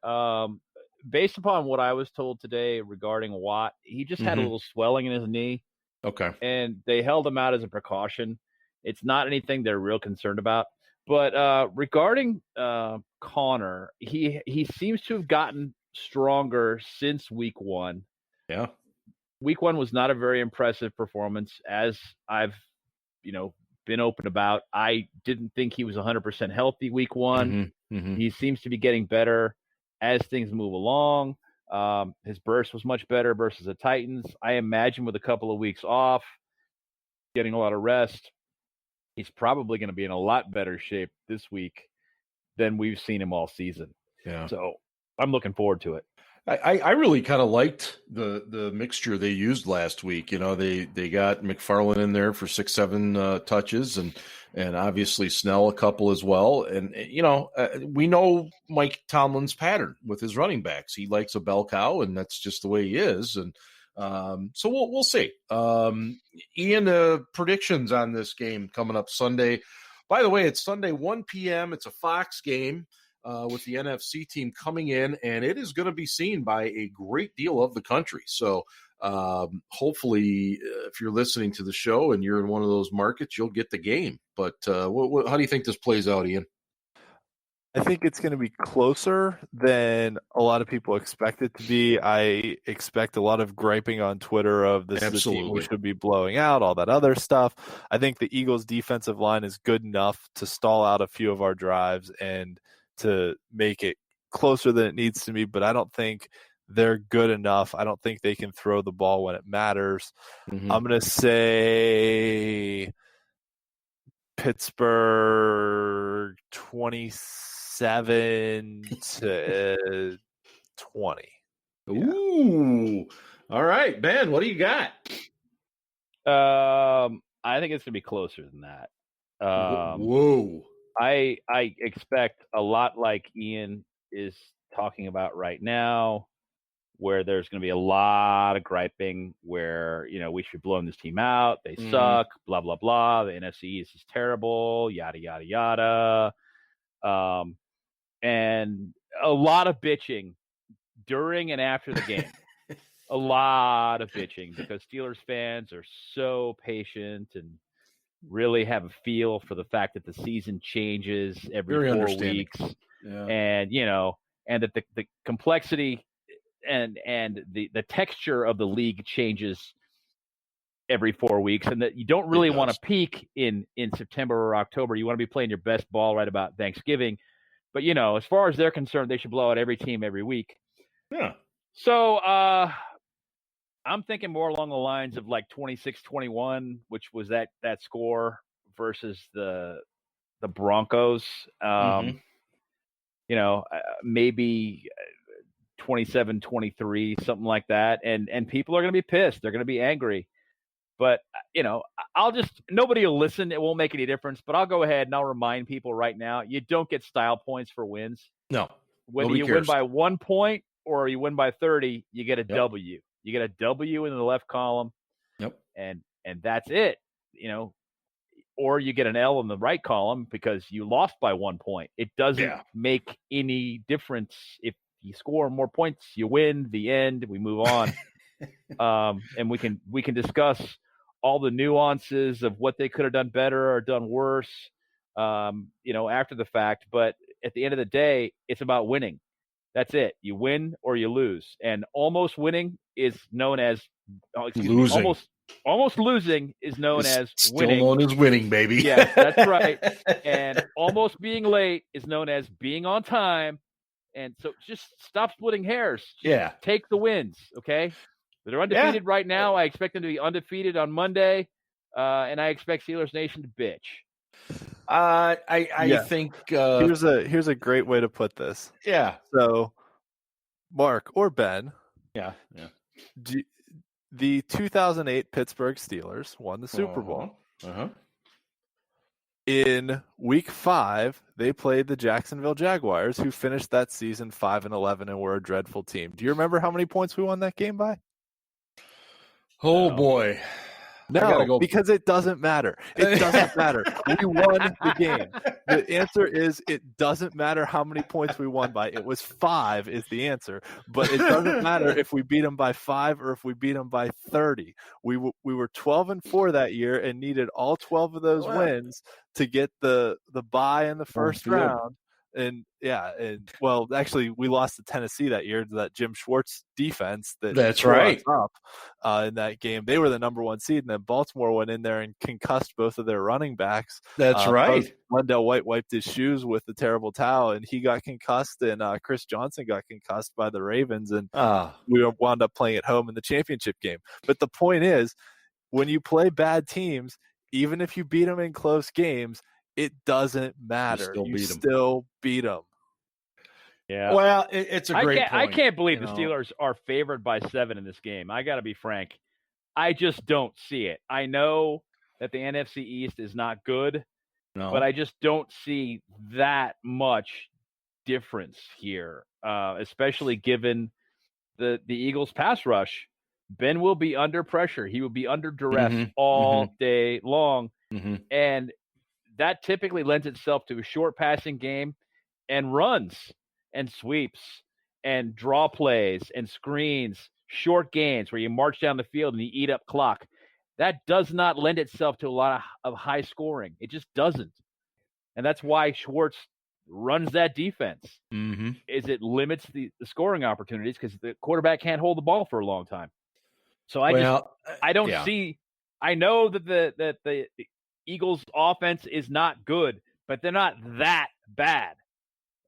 based upon what I was told today regarding Watt, he just had a little swelling in his knee. Okay. And they held him out as a precaution. It's not anything they're real concerned about. But regarding Connor, he seems to have gotten stronger since week one. Yeah. Week one was not a very impressive performance, as I've, been open about. I didn't think he was 100% healthy week one. He seems to be getting better as things move along. His burst was much better versus the Titans. I imagine with a couple of weeks off, getting a lot of rest, he's probably going to be in a lot better shape this week than we've seen him all season. Yeah. So I'm looking forward to it. I really kind of liked the mixture they used last week. They got McFarland in there for 6-7 touches, and obviously Snell a couple as well. And we know Mike Tomlin's pattern with his running backs. He likes a bell cow, and that's just the way he is. And so we'll see. Ian, predictions on this game coming up Sunday. By the way, it's Sunday 1 p.m. It's a Fox game. With the NFC team coming in, and it is going to be seen by a great deal of the country. So hopefully, if you're listening to the show and you're in one of those markets, you'll get the game. But how do you think this plays out, Ian? I think it's going to be closer than a lot of people expect it to be. I expect a lot of griping on Twitter of this is a team we should be blowing out, all that other stuff. I think the Eagles' defensive line is good enough to stall out a few of our drives and to make it closer than it needs to be, but I don't think they're good enough. I don't think they can throw the ball when it matters. I'm going to say Pittsburgh 27 to 20. Ooh. All right, Ben, what do you got? I think it's going to be closer than that. Whoa. I expect a lot like Ian is talking about right now, where there's going to be a lot of griping where, we should blow this team out. They suck, blah, blah, blah. The NFC East is terrible, yada, yada, yada. And a lot of bitching during and after the game. A lot of bitching because Steelers fans are so patient and really have a feel for the fact that the season changes every 4 weeks. Yeah. And, and that the complexity and the texture of the league changes every 4 weeks, and that you don't really want to peak in September or October. You want to be playing your best ball right about Thanksgiving. But, as far as they're concerned, they should blow out every team every week. Yeah. So, I'm thinking more along the lines of like 26-21, which was that score versus the Broncos. Maybe 27-23, something like that. And people are going to be pissed. They're going to be angry. But, nobody will listen. It won't make any difference. But I'll go ahead and I'll remind people right now, you don't get style points for wins. No. whether you win by 1 point or you win by 30, you get a W. You get a W in the left column. Yep. And that's it. Or you get an L in the right column because you lost by 1 point. It doesn't make any difference. If you score more points, you win. The end. We move on. And we can discuss all the nuances of what they could have done better or done worse, after the fact. But at the end of the day, it's about winning. That's it. You win or you lose. And almost winning is known as losing. Almost losing is known as winning. Still known as winning, baby. Yes, that's right. And almost being late is known as being on time. And so just stop splitting hairs. Just take the wins, okay? They're undefeated right now. I expect them to be undefeated on Monday, and I expect Steelers Nation to bitch. I think here's a great way to put this. Yeah. So, Mark or Ben. Yeah. The 2008 Pittsburgh Steelers won the Super Bowl. In Week 5, they played the Jacksonville Jaguars, who finished that season 5-11 and were a dreadful team. Do you remember how many points we won that game by? Oh, boy. No, because it doesn't matter. It doesn't matter. We won the game. The answer is it doesn't matter how many points we won by. It was 5 is the answer. But it doesn't matter if we beat them by 5 or if we beat them by 30. We were 12-4 that year and needed all 12 of those wins to get the bye in the first round. And actually, we lost to Tennessee that year to that Jim Schwartz defense. That's right. In that game, they were the number 1 seed, and then Baltimore went in there and concussed both of their running backs. That's right. Wendell White wiped his shoes with the terrible towel, and he got concussed, and Chris Johnson got concussed by the Ravens, and we wound up playing at home in the championship game. But the point is, when you play bad teams, even if you beat them in close games, it doesn't matter. You still beat them. Yeah. Well, it's a great point. I can't believe the Steelers are favored by 7 in this game. I got to be frank. I just don't see it. I know that the NFC East is not good, but I just don't see that much difference here, especially given the Eagles' pass rush. Ben will be under pressure. He will be under duress all day long. And that typically lends itself to a short passing game and runs and sweeps and draw plays and screens, short gains where you march down the field and you eat up clock. That does not lend itself to a lot of high scoring. It just doesn't. And that's why Schwartz runs that defense, is it limits the scoring opportunities because the quarterback can't hold the ball for a long time. So I don't see – I know that the Eagles offense is not good, but they're not that bad.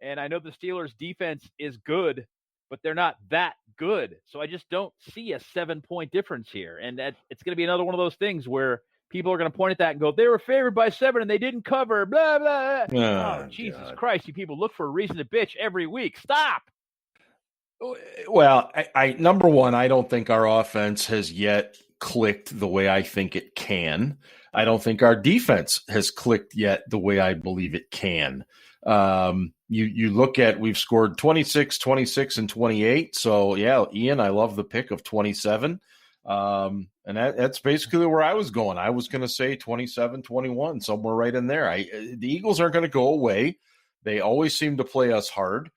And I know the Steelers defense is good, but they're not that good. So I just don't see a 7-point difference here. And it's going to be another one of those things where people are going to point at that and go, they were favored by 7 and they didn't cover, blah, blah, blah. Oh, Jesus Christ. You people look for a reason to bitch every week. Stop. Well, I number one, I don't think our offense has yet clicked the way I think it can. I don't think our defense has clicked yet the way I believe it can. You look at, we've scored 26, 26, and 28. So, Ian, I love the pick of 27. And that's basically where I was going. I was going to say 27, 21, somewhere right in there. The Eagles aren't going to go away. They always seem to play us hard.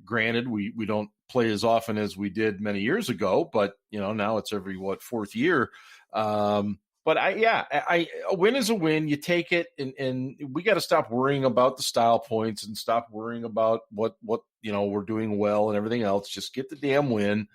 Granted, we don't play as often as we did many years ago, but now it's every fourth year. But a win is a win. You take it, and we got to stop worrying about the style points and stop worrying about what we're doing well and everything else. Just get the damn win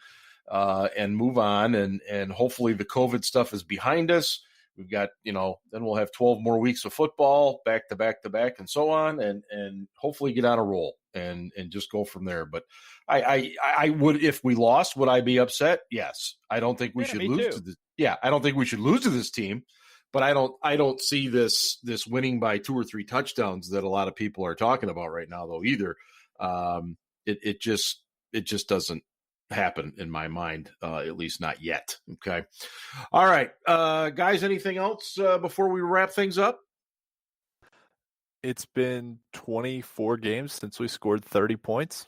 and move on, and hopefully the COVID stuff is behind us. We've got, then we'll have 12 more weeks of football back to back to back and so on, and hopefully get on a roll and just go from there. But I would, if we lost, would I be upset? Yes. I don't think we should lose to this. Yeah, I don't think we should lose to this team, but I don't see this winning by 2 or 3 touchdowns that a lot of people are talking about right now, though, either. It just doesn't happen in my mind, at least not yet. Okay. All right. Guys, anything else before we wrap things up? It's been 24 games since we scored 30 points.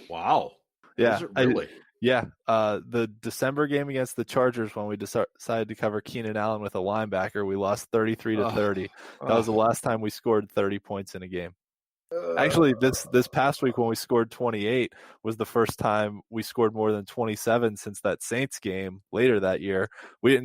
Wow. Yeah. Is it really? The December game against the Chargers, when we decided to cover Keenan Allen with a linebacker, we lost 33-30. That was the last time we scored 30 points in a game. Actually, this past week when we scored 28 was the first time we scored more than 27 since that Saints game later that year. We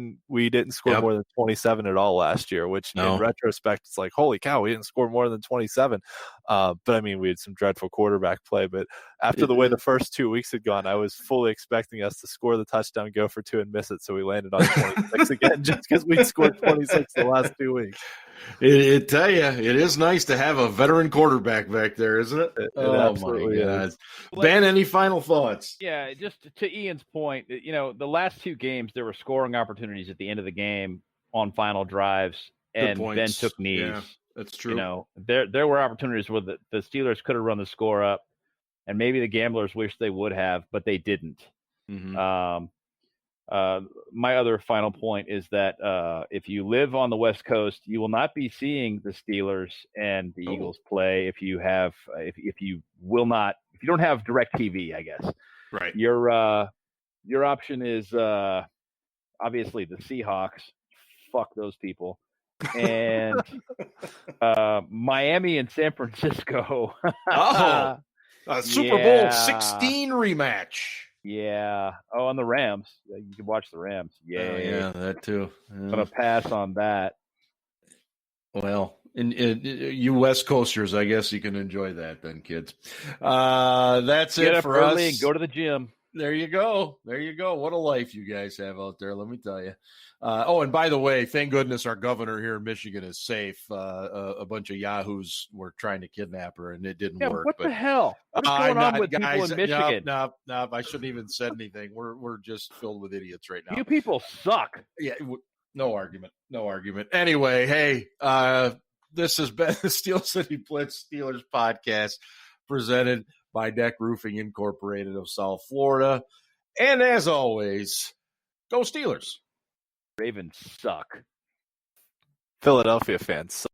didn't score more than 27 at all last year, which in retrospect, it's like, holy cow, we didn't score more than 27. But I mean, we had some dreadful quarterback play. But after the way the first 2 weeks had gone, I was fully expecting us to score the touchdown, go for 2, and miss it. So we landed on 26 again, just because we'd scored 26 the last 2 weeks. It tell you, it is nice to have a veteran quarterback back there, isn't it? It absolutely is. Ben, any final thoughts? Yeah, just to Ian's point, the last 2 games, there were scoring opportunities at the end of the game on final drives, and Ben took knees. Yeah, that's true. There were opportunities where the Steelers could have run the score up, and maybe the Gamblers wish they would have, but they didn't. Mm-hmm. My other final point is that if you live on the West Coast, you will not be seeing the Steelers and the Eagles play if you don't have DirecTV, I guess. Right. Your option is obviously the Seahawks. Fuck those people. And Miami and San Francisco. Super Bowl 16 rematch. Yeah. Oh, on the Rams. You can watch the Rams. Yeah, that too. I'm going to pass on that. Well, you West Coasters, I guess you can enjoy that then, kids. That's Get it up for early us. and go to the gym. There you go. What a life you guys have out there, let me tell you. And by the way, thank goodness our governor here in Michigan is safe. A bunch of yahoos were trying to kidnap her, and it didn't work. What the hell? What's going on with people in Michigan? No, I shouldn't even said anything. We're just filled with idiots right now. You people suck. Yeah, no argument. Anyway, hey, this has been the Steel City Blitz Steelers podcast presented by Deck Roofing Incorporated of South Florida. And as always, go Steelers. Ravens suck. Philadelphia fans suck.